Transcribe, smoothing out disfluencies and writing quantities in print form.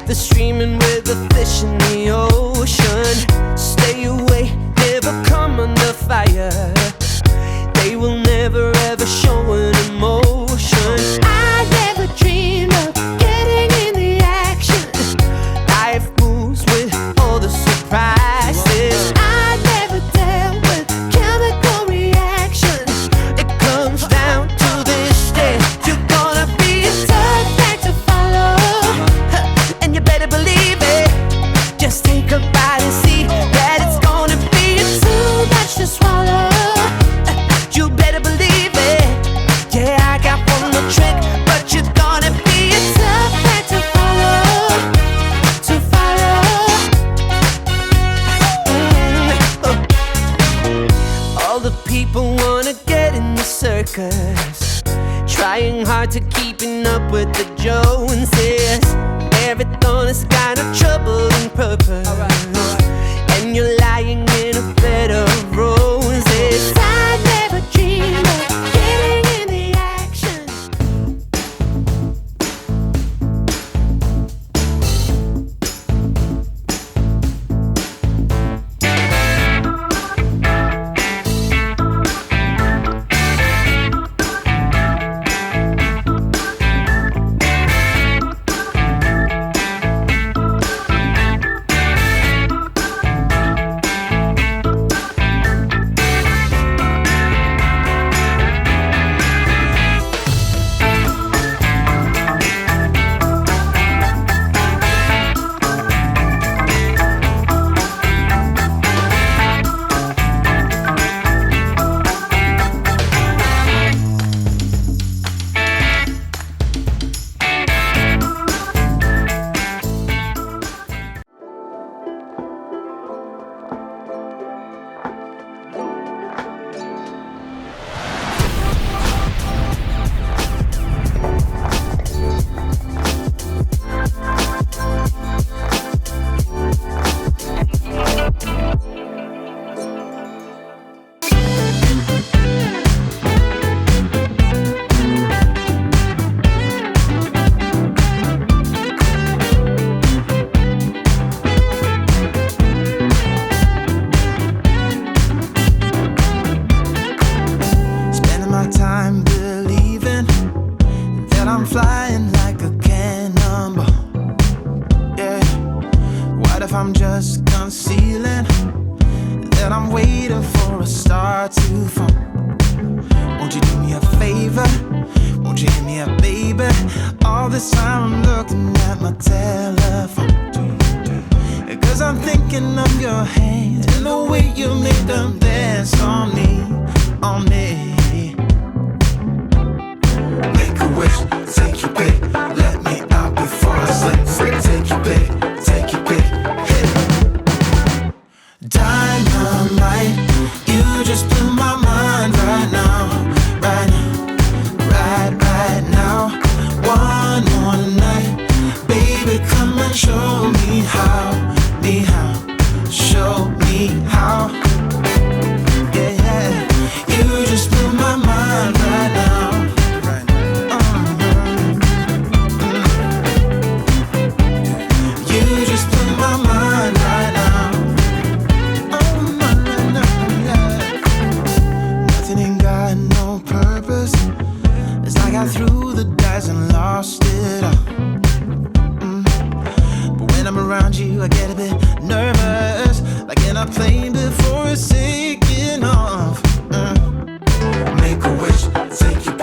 They're streaming with the fish in the ocean. Stay away, never come under fire. They will never ever show an emotion. I never dreamed of getting in the action. Life moves with all the surprises. I never dealt with chemical reactions. It comes down to this day. You're gonna be It's tough act to follow. and you better believe it. Just take a bite and see that it's gonna be Too much to swallow. You better believe it. Yeah, I got one more trick, but you're gonna be It's tough act to follow. To follow. All the people wanna get in the circus, trying hard to keeping up with the Joneses. Everything has got a troubling purpose, and you're lying in a bed of roses. I never dreamed of getting in the action. Spending my time believing that I'm flying like a cannonball. Yeah. What if I'm just concealing that I'm waiting for a star to fall? Won't you do me a favor? Won't you hit me up, baby? All this time I'm looking at my telephone, 'cause I'm thinking of your hands and the way you make them dance on me, on me. Make a wish, take your pick, let me out before I slip. Take your pick, hit. Dynamite, you just blew my mind right now, right now, right now. One more night, baby, come and show me how, show me how. Yeah, yeah, you just blew my mind right now. You just blew my mind right now. Nothing ain't got no purpose. It's like I threw the dice and lost it all. But when I'm around you, I get a bit nervous, like in a plane before it's taking off. Make a wish, take your